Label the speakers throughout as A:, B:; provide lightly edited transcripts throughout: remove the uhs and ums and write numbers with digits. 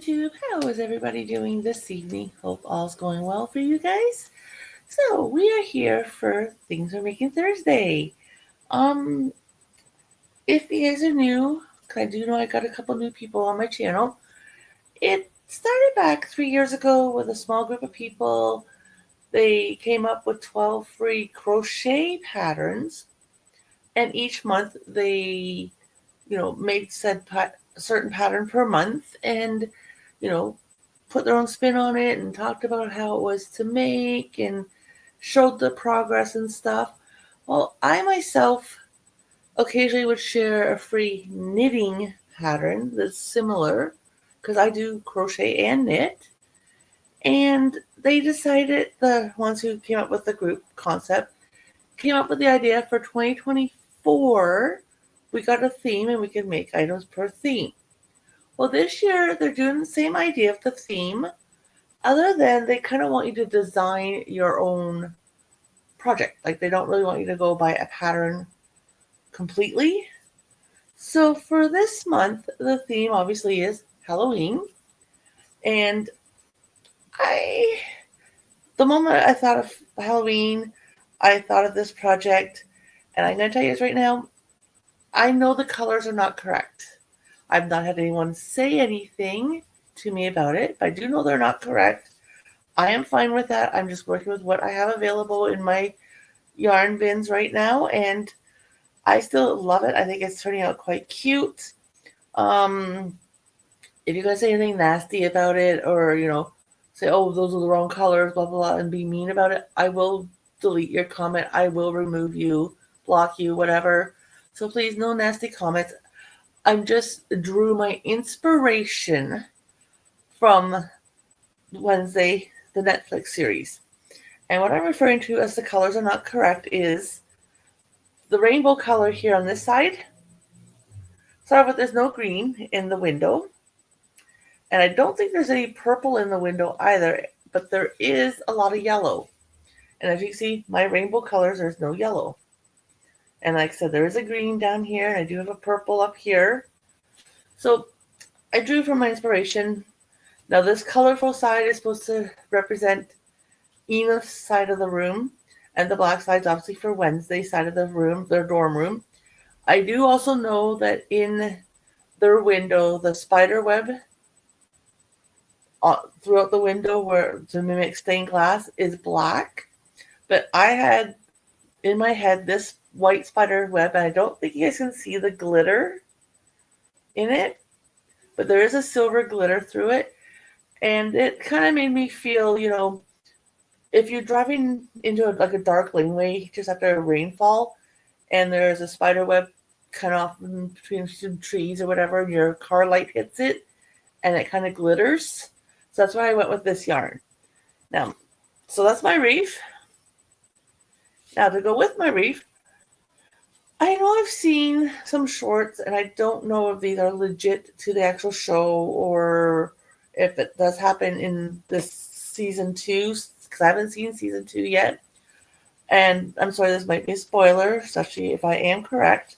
A: YouTube. How is everybody doing this evening? Hope all's going well for you guys. So we are here for Things We're Making Thursday. Um, if you guys are new, 'cause I do know I got a couple new people on my channel. It started back 3 years ago with a small group of people. They came up with 12 free crochet patterns, and each month they, made said certain pattern per month, and put their own spin on it and talked about how it was to make and showed the progress and stuff. Well, I myself occasionally would share a free knitting pattern that's similar because I do crochet and knit. And they decided, the ones who came up with the group concept, came up with the idea for 2024. We got a theme and we can make items per theme. Well, this year they're doing the same idea of the theme, other than they kind of want you to design your own project. Like they don't really want you to go by a pattern completely. So for this month, the theme obviously is Halloween. And the moment I thought of Halloween, I thought of this project. And I'm going to tell you this right now, I know the colors are not correct. I've not had anyone say anything to me about it, but I do know they're not correct. I am fine with that. I'm just working with what I have available in my yarn bins right now, and I still love it. I think it's turning out quite cute. If you guys say anything nasty about it, or say, oh, those are the wrong colors, blah blah blah, and be mean about it, I will delete your comment. I will remove you, block you, whatever. So please, no nasty comments. I just drew my inspiration from Wednesday, the Netflix series. And what I'm referring to as the colors are not correct is the rainbow color here on this side. Sorry, but there's no green in the window. And I don't think there's any purple in the window either, but there is a lot of yellow. And as you see, my rainbow colors, there's no yellow. And like I said, there is a green down here, and I do have a purple up here. So I drew from my inspiration. Now this colorful side is supposed to represent Enid's side of the room, and the black side's obviously for Wednesday's side of the room, their dorm room. I do also know that in their window, the spider web throughout the window where to mimic stained glass is black. But I had in my head this white spider web, and I don't think you guys can see the glitter in it, but there is a silver glitter through it. And it kind of made me feel, if you're driving into a dark laneway just after a rainfall, and there's a spider web kind of off in between some trees or whatever, and your car light hits it, and it kind of glitters. So that's why I went with this yarn. Now, so that's my reef. Now to go with my reef, I know I've seen some shorts, and I don't know if these are legit to the actual show or if it does happen in this season 2, because I haven't seen season 2 yet. And I'm sorry, this might be a spoiler, especially if I am correct.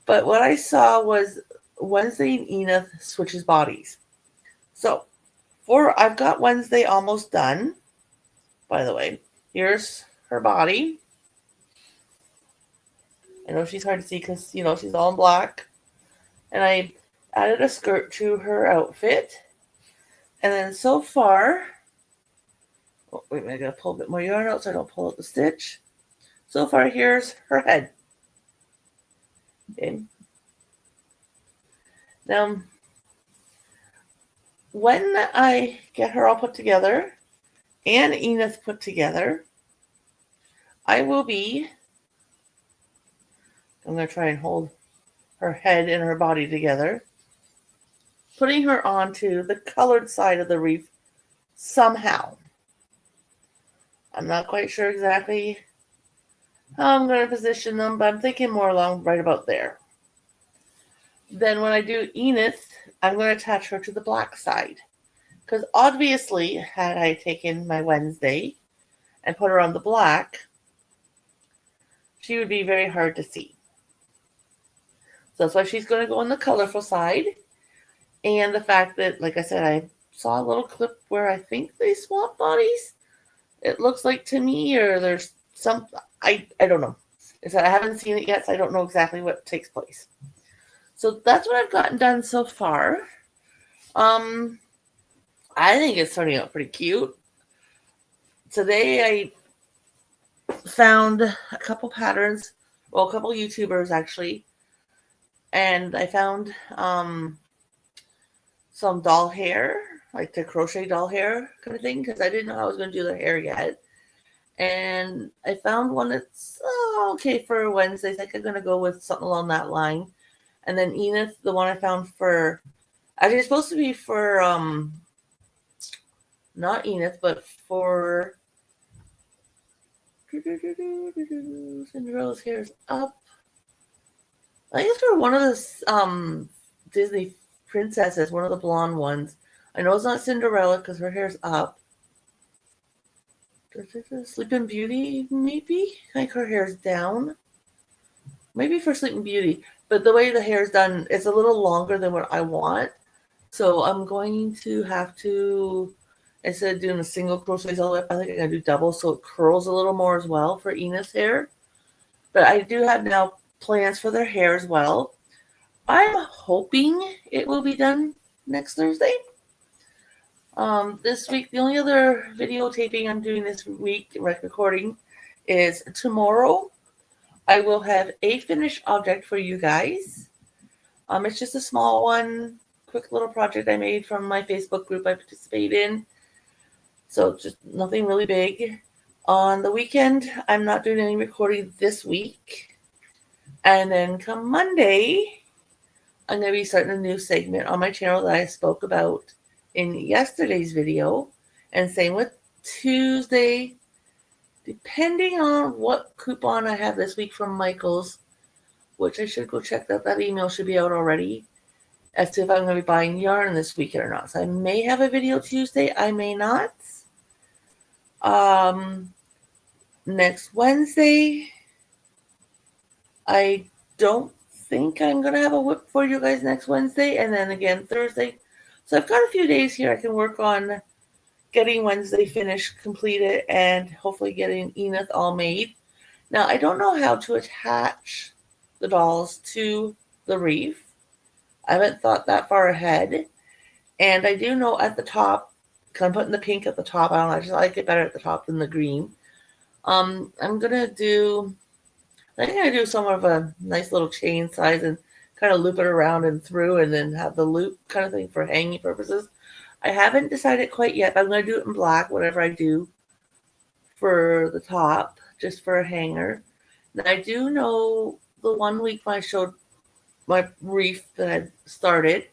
A: But what I saw was Wednesday and Enid switches bodies. So I've got Wednesday almost done. By the way, here's her body. I know she's hard to see because, she's all in black. And I added a skirt to her outfit. And then so far, wait, I gotta pull a bit more yarn out so I don't pull out the stitch. So far, here's her head. Okay. Now, when I get her all put together and Enid put together, I'm going to try and hold her head and her body together, putting her onto the colored side of the reef somehow. I'm not quite sure exactly how I'm going to position them, but I'm thinking more along right about there. Then when I do Enid, I'm going to attach her to the black side. Because obviously, had I taken my Wednesday and put her on the black, she would be very hard to see. So that's why she's going to go on the colorful side. And the fact that, like I said, I saw a little clip where I think they swap bodies. It looks like to me, or there's some, I don't know. I said I haven't seen it yet, so I don't know exactly what takes place. So that's what I've gotten done so far. Um, I think it's turning out pretty cute. Today I found a couple patterns, well, a couple YouTubers actually, and I found some doll hair, like the crochet doll hair kind of thing, because I didn't know how I was going to do their hair yet. And I found one that's okay for Wednesdays. I think I'm going to go with something along that line. And then Enith, the one I found for, actually it's supposed to be for, not Enith, but for Cinderella's hair's up. I think it's for one of the Disney princesses, one of the blonde ones. I know it's not Cinderella because her hair's up. Sleeping Beauty, maybe? Like her hair's down. Maybe for Sleeping Beauty. But the way the hair's done, it's a little longer than what I want. So I'm going to have to, instead of doing a single crochets all the way up, I think I'm going to do double so it curls a little more as well for Enid's hair. But I do have now plans for their hair as well. I'm hoping it will be done next Thursday. This week, the only other videotaping I'm doing this week, recording, is tomorrow. I will have a finished object for you guys. It's just a small one, quick little project I made from my Facebook group I participate in. So just nothing really big. On the weekend, I'm not doing any recording this week. And then come Monday, I'm going to be starting a new segment on my channel that I spoke about in yesterday's video. And same with Tuesday, depending on what coupon I have this week from Michael's, which I should go check that. That email should be out already as to if I'm going to be buying yarn this weekend or not. So I may have a video Tuesday. I may not. Next Wednesday, I don't think I'm going to have a whip for you guys next Wednesday. And then again Thursday. So I've got a few days here I can work on getting Wednesday finished, completed, and hopefully getting Enith all made. Now, I don't know how to attach the dolls to the wreath. I haven't thought that far ahead. And I do know at the top, because I'm putting the pink at the top, I don't know, I just like it better at the top than the green. I'm going to do, I think I'm going to do some of a nice little chain size and kind of loop it around and through and then have the loop kind of thing for hanging purposes. I haven't decided quite yet, but I'm going to do it in black, whatever I do for the top, just for a hanger. And I do know the 1 week when I showed my wreath that I started,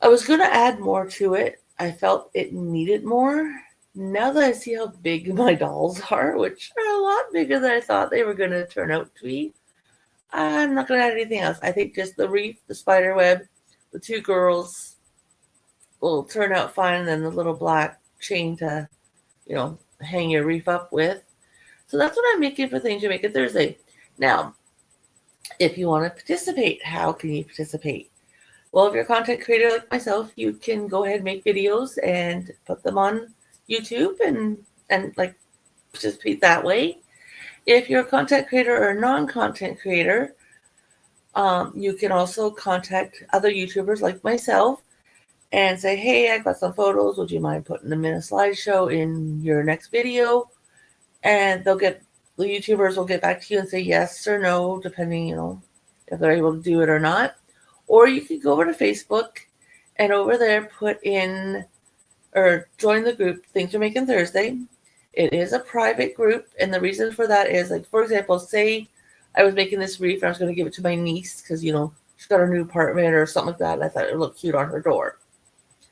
A: I was going to add more to it. I felt it needed more. Now that I see how big my dolls are, which are a lot bigger than I thought they were going to turn out to be, I'm not going to add anything else. I think just the wreath, the spider web, the two girls will turn out fine, and then the little black chain to, hang your wreath up with. So that's what I'm making for Things You Make It Thursday. Now, if you want to participate, how can you participate? Well, if you're a content creator like myself, you can go ahead and make videos and put them on YouTube and like participate that way. If you're a content creator or a non-content creator, you can also contact other YouTubers like myself and say, hey, I got some photos. Would you mind putting them in a slideshow in your next video? And the YouTubers will get back to you and say yes or no, depending, if they're able to do it or not. Or you can go over to Facebook and over there put in or join the group Things You're Making Thursday. It is a private group, and the reason for that is, like, for example, say I was making this wreath and I was going to give it to my niece because, she's got a new apartment or something like that, and I thought it would look cute on her door.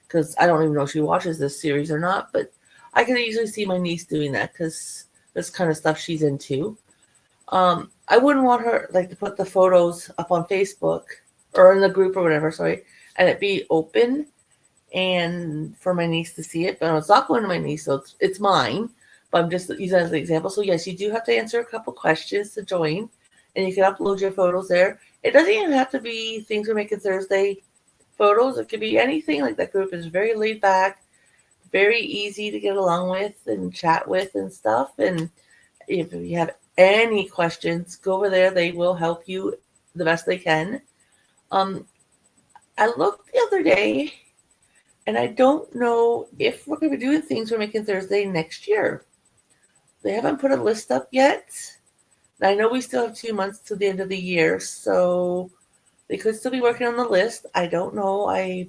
A: Because I don't even know if she watches this series or not, but I can easily see my niece doing that because this kind of stuff she's into. I wouldn't want her, like, to put the photos up on Facebook or in the group or whatever, and it be open and for my niece to see it, but it's not going to my niece, so it's mine, but I'm just using it as an example. So yes, you do have to answer a couple questions to join, and you can upload your photos there. It doesn't even have to be Things We're Making Thursday photos. It could be anything. Like, that group is very laid back, very easy to get along with and chat with and stuff. And if you have any questions, go over there. They will help you the best they can. I looked the other day, and I don't know if we're going to be doing things for Making Thursday next year. They haven't put a list up yet. I know we still have 2 months to the end of the year, so they could still be working on the list. I don't know. I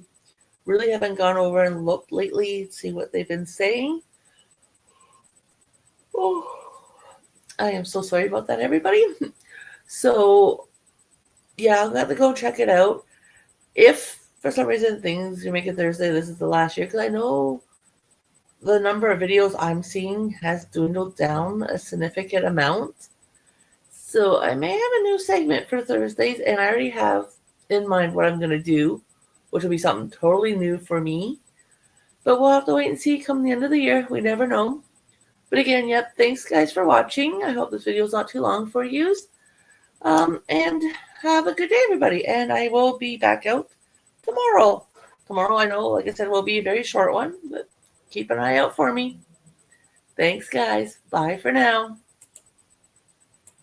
A: really haven't gone over and looked lately to see what they've been saying. Oh, I am so sorry about that, everybody. So, yeah, I'll have to go check it out. If for some reason things you make it Thursday, this is the last year, because I know the number of videos I'm seeing has dwindled down a significant amount. So I may have a new segment for Thursdays, and I already have in mind what I'm going to do, which will be something totally new for me. But we'll have to wait and see come the end of the year. We never know. But again, yep, thanks guys for watching. I hope this video is not too long for you. And have a good day, everybody. And I will be back out tomorrow. Tomorrow, I know, like I said, will be a very short one, but keep an eye out for me. Thanks, guys. Bye for now.